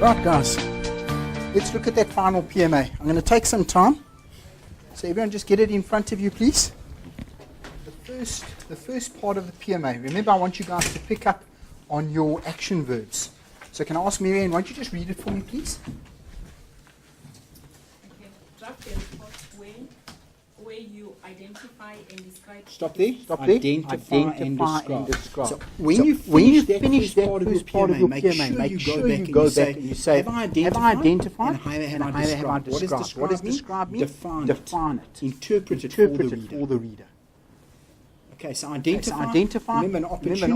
Right, guys, let's look at that final PMA. I'm going to take some time. So everyone just get it in front of you, please. The first part of the PMA. Remember, I want you guys to pick up on your action verbs. So can I ask Marianne, why don't you just read it for me, please? Okay. Draft a report where you identify and describe. Stop there. Identify and describe. So when you finish that first part of your PMA, make sure you go back and you say, have I identified and have I described? What does describe mean? Define it. Interpret it for the reader. Okay, so identify. Remember an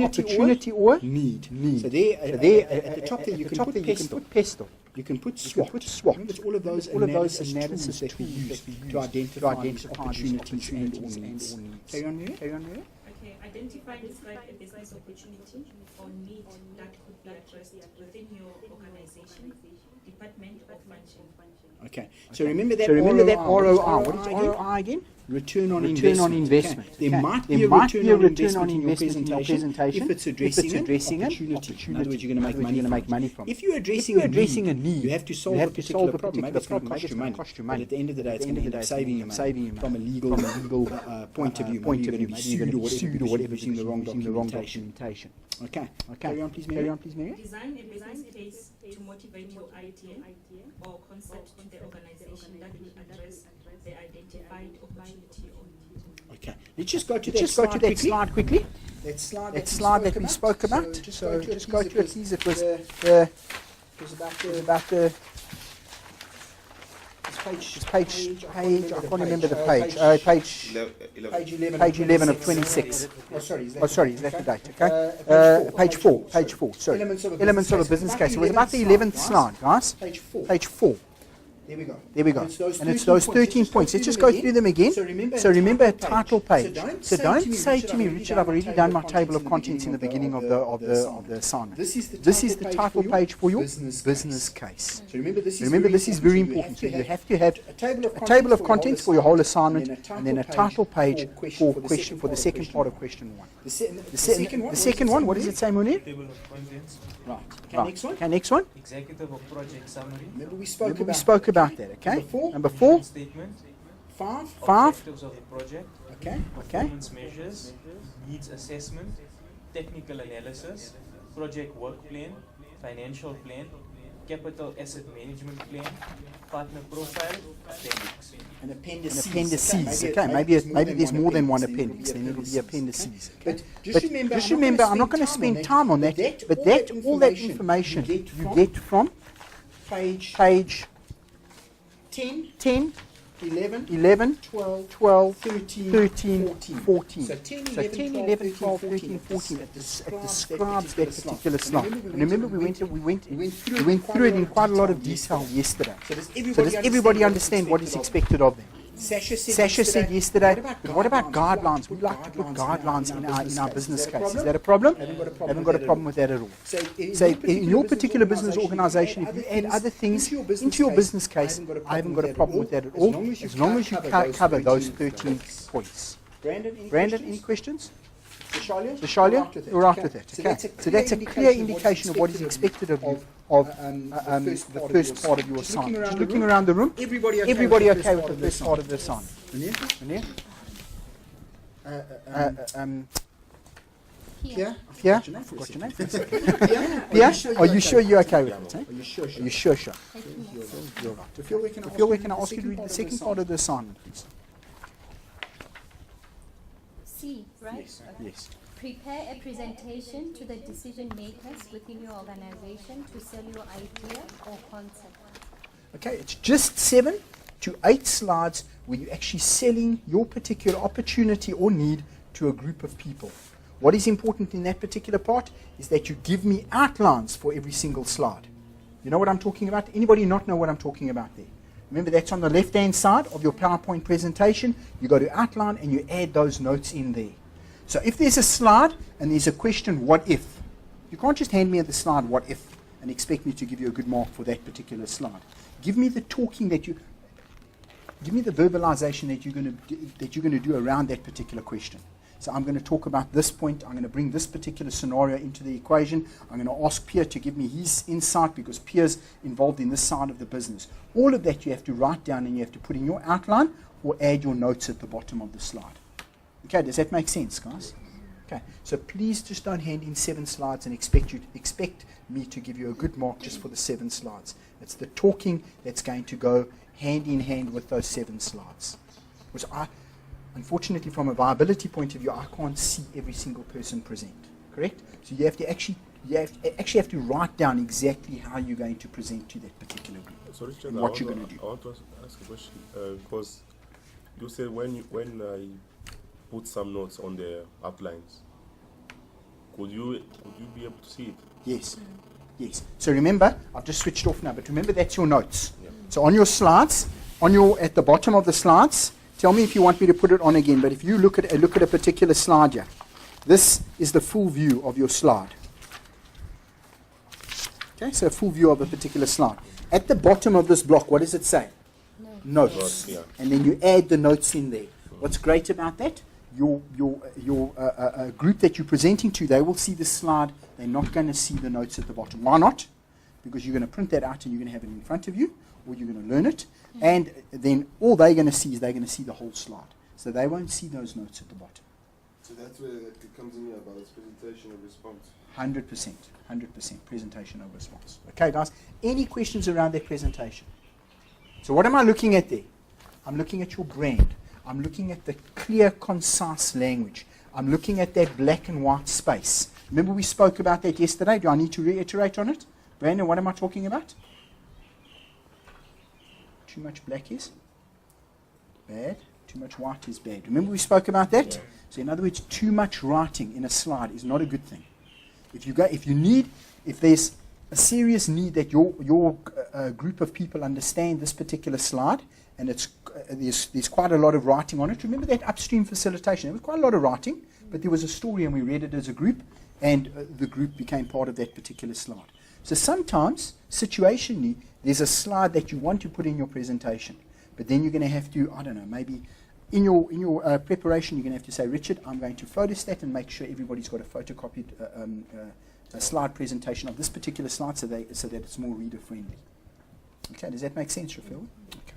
opportunity or need. So there at the top there you can put pestle. You can put swap. Remember, it's all of those analysis tools that we use to identify opportunities and or needs. Carry on, Mary. Okay, identify and describe a business opportunity or need that could be addressed within your organization, department, or function. Okay, so remember that ROI. What is ROI again? Return on investment. Okay. There might be a return on investment in your presentation if it's addressing an opportunity. In other words, you're going to make money from it. If you're addressing a need, you have to solve a particular problem. Maybe it's going to cost you money. But at the end of the day, it's going to end up saving you money from a legal point of view. Maybe you're going to be sued or whatever using the wrong documentation. Okay. Carry on, please, Mary. Design a business case to motivate your idea or concept to the organization that will address the identified opportunity or need. Okay. Let's just go to that slide quickly. That slide that we spoke about. So just go through it, please. It was about the page. I can't remember the page. Page 11 of 26. Oh, sorry, is that the date? Okay. Page 4. Sorry. Elements of a business case. It was about the 11th slide, guys. Page 4. There we go. And it's those 13 points. Let's just go through them again. So remember a title page. So don't say to me, Richard, I've already done my table of contents in the beginning of the assignment. This is the title page for your business case. So remember, this is very important. So you have to have a table of contents for your whole assignment, and then a title page for the second part of question 1. The second one, what does it say, Munir? Table of contents. Right. Okay, next one. Executive of project summary. Remember we spoke about that, okay? Number 4. Statement. 5. Objectives of the project. Okay. Performance measures. Needs assessment. Technical analysis. Project work plan. Financial plan. Capital asset management plan. Partner profile. Appendix. And appendices. Okay, maybe there's more than one appendix, then it'll be appendices. Okay? But just remember, I'm not going to spend time on that, but all that information you get from page 10, 11, 12, 13, 14. So 10, 11, 12, 13, 14. It describes that particular slide. And remember, we went through it in quite a lot of detail yesterday. So does everybody understand what is expected of them? Sasha said yesterday, but what about guidelines? We like to put guidelines in our business case. Is that a problem? Haven't got a problem with that at all. So in your particular business organization, if you add other things into your business case, I haven't got a problem with that at all, as long as you cover those 13 points. Brandon, any questions? Deshalia, you're after that. Okay. So that's a clear indication of what is expected of you of the first part of your assignment. Just looking around the room, everybody okay with the first part of the assignment? Pierre? I forgot your name. Pierre? Are you sure you're okay with it? Are you sure? You're right. If you're can I ask you to read the second part of the assignment, please? C, right? Yes. Prepare a presentation to the decision makers within your organization to sell your idea or concept. Okay, it's just 7 to 8 slides where you're actually selling your particular opportunity or need to a group of people. What is important in that particular part is that you give me outlines for every single slide. You know what I'm talking about? Anybody not know what I'm talking about there? Remember, that's on the left-hand side of your PowerPoint presentation. You go to outline and you add those notes in there. So if there's a slide and there's a question, what if? You can't just hand me the slide, what if, and expect me to give you a good mark for that particular slide. Give me the talking give me the verbalization that you're going to do around that particular question. So I'm going to talk about this point. I'm going to bring this particular scenario into the equation. I'm going to ask Pierre to give me his insight because Pierre's involved in this side of the business. All of that you have to write down and you have to put in your outline or add your notes at the bottom of the slide. Okay, does that make sense, guys? Okay, so please just don't hand in 7 slides and expect me to give you a good mark just for the 7 slides. It's the talking that's going to go hand in hand with those 7 slides. Because unfortunately, from a viability point of view, I can't see every single person present. Correct? So you actually have to write down exactly how you're going to present to that particular group. So Richard, and what you're going to do. I want to ask a question because you said when I put some notes on the outlines, could you be able to see it? Yes. Yes. So remember, I've just switched off now, but remember that's your notes. Yeah. So on your slides, at the bottom of the slides, tell me if you want me to put it on again, but if you look at a particular slide here, this is the full view of your slide. Okay, so a full view of a particular slide. At the bottom of this block, what does it say? Notes. Yeah. And then you add the notes in there. What's great about that? Your group that you're presenting to, they will see the slide. They're not going to see the notes at the bottom. Why not? Because you're going to print that out and you're going to have it in front of you, or you're going to learn it. And then all they're going to see is they're going to see the whole slide. So they won't see those notes at the bottom. So that's where it comes in here about this presentation of response. 100% presentation of response. Okay, guys, any questions around that presentation? So what am I looking at there? I'm looking at your brand. I'm looking at the clear, concise language. I'm looking at that black and white space. Remember we spoke about that yesterday? Do I need to reiterate on it? Brandon, what am I talking about? Too much black is bad. Too much white is bad. Remember we spoke about that? Yeah. So in other words, too much writing in a slide is not a good thing. If there's a serious need that your group of people understand this particular slide, and there's quite a lot of writing on it. Remember that upstream facilitation? There was quite a lot of writing, but there was a story and we read it as a group, and the group became part of that particular slide. So sometimes, situationally, there's a slide that you want to put in your presentation, but then you're going to have to, I don't know, maybe in your preparation, you're going to have to say, Richard, I'm going to photostat and make sure everybody's got a photocopied a slide presentation of this particular slide so that it's more reader friendly. Okay, does that make sense, Raphael? Okay.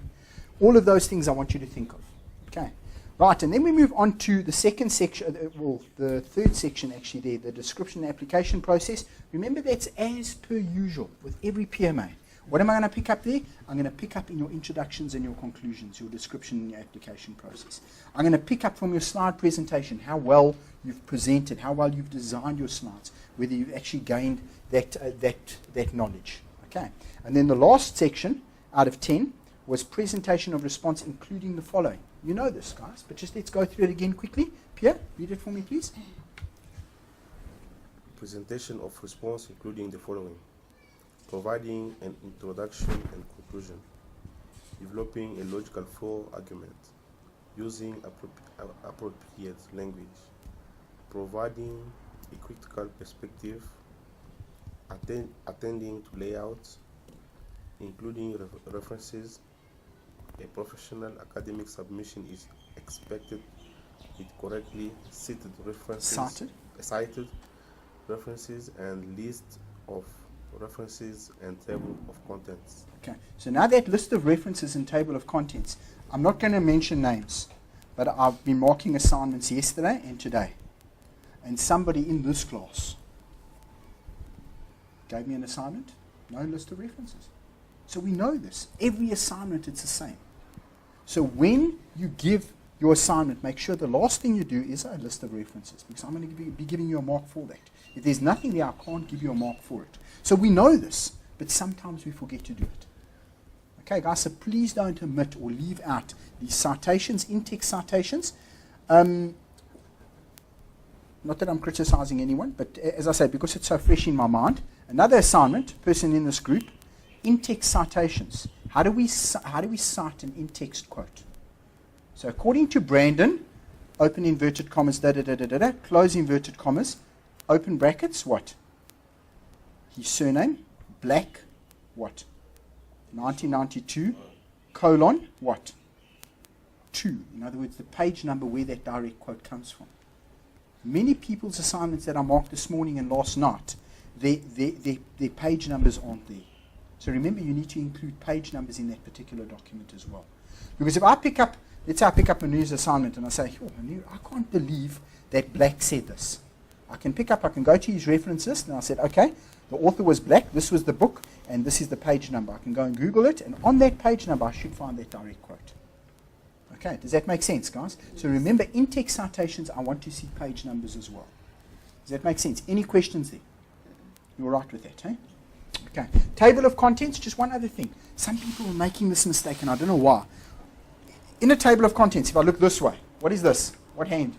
All of those things I want you to think of. Okay. Right, and then we move on to the second section, the third section actually there, the description and application process. Remember that's as per usual with every PMA. What am I going to pick up there? I'm going to pick up in your introductions and your conclusions, your description and your application process. I'm going to pick up from your slide presentation how well you've presented, how well you've designed your slides, whether you've actually gained that knowledge. Okay. And then the last section out of 10 was presentation of response, including the following. You know this, guys, but just let's go through it again quickly. Pierre, read it for me, please. Presentation of response, including the following: providing an introduction and conclusion, developing a logical flow argument, using appropriate language, providing a critical perspective, attending to layouts, including references. A professional academic submission is expected with correctly cited references, cited references and list of references and table of contents. Okay, so now that list of references and table of contents, I'm not going to mention names, but I've been marking assignments yesterday and today. And somebody in this class gave me an assignment, no list of references. So we know this. Every assignment, it's the same. So when you give your assignment, make sure the last thing you do is a list of references, because I'm going to be giving you a mark for that. If there's nothing there, I can't give you a mark for it. So we know this, but sometimes we forget to do it. Okay, guys, so please don't omit or leave out these citations, in-text citations. Not that I'm criticizing anyone, but as I say, because it's so fresh in my mind, another assignment, person in this group, in-text citations. How do we cite an in-text quote? So according to Brandon, open inverted commas, close inverted commas, open brackets, what? His surname, Black, what? 1992, colon, what? 2. In other words, the page number where that direct quote comes from. Many people's assignments that I marked this morning and last night, their page numbers aren't there. So remember, you need to include page numbers in that particular document as well. Because if I pick up, let's say I pick up a news assignment and I say, oh, I can't believe that Black said this. I can go to his reference list and I said, okay, the author was Black, this was the book, and this is the page number. I can go and Google it, and on that page number I should find that direct quote. Okay, does that make sense, guys? So remember, in text citations, I want to see page numbers as well. Does that make sense? Any questions there? You're right with that, eh? Okay. Table of contents, just one other thing. Some people are making this mistake, and I don't know why. In a table of contents, if I look this way, what is this? What hand?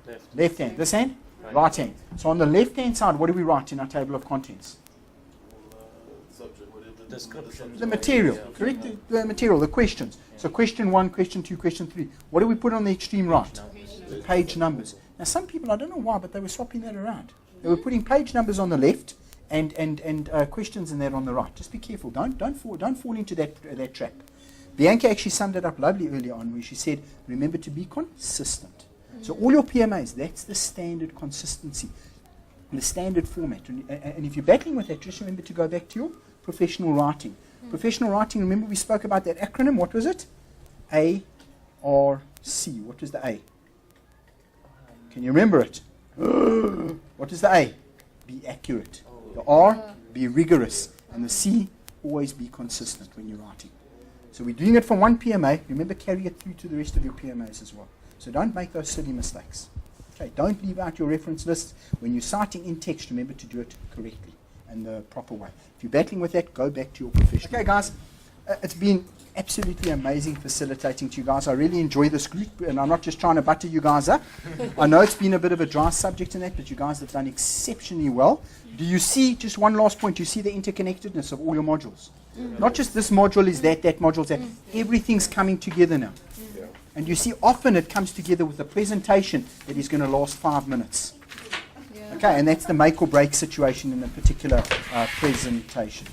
Left. Left hand. This hand? Right hand. So on the left-hand side, what do we write in our table of contents? Subject, whatever. Description. The material, correct? The material, the questions. So question 1, question 2, question 3. What do we put on the extreme right? The page numbers. Now some people, I don't know why, but they were swapping that around. They were putting page numbers on the left and questions in that on the right. Just be careful. Don't fall into that trap. Bianca actually summed it up lovely earlier on where she said, remember to be consistent. So all your PMAs, that's the standard consistency, the standard format. And if you're battling with that, just remember to go back to your professional writing. Professional writing, remember we spoke about that acronym. What was it? ARC. What was the A? Can you remember it? What is the A? Be accurate. The R, be rigorous. And the C, always be consistent when you're writing. So we're doing it from one PMA. Remember, carry it through to the rest of your PMAs as well. So don't make those silly mistakes. Okay, don't leave out your reference lists. When you're citing in text, remember to do it correctly and the proper way. If you're battling with that, go back to your profession. Okay, guys, it's been absolutely amazing facilitating to you guys. I really enjoy this group, and I'm not just trying to butter you guys up. I know it's been a bit of a dry subject in that, but you guys have done exceptionally well. Do you see, just one last point, do you see the interconnectedness of all your modules? Not just this module is that module's that. Everything's coming together now. And you see, often it comes together with a presentation that is going to last 5 minutes. Okay, and that's the make or break situation in a particular presentation.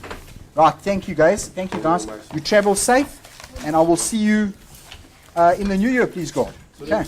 Right, thank you guys. Thank you guys. You travel safe, and I will see you in the new year, please God. Okay.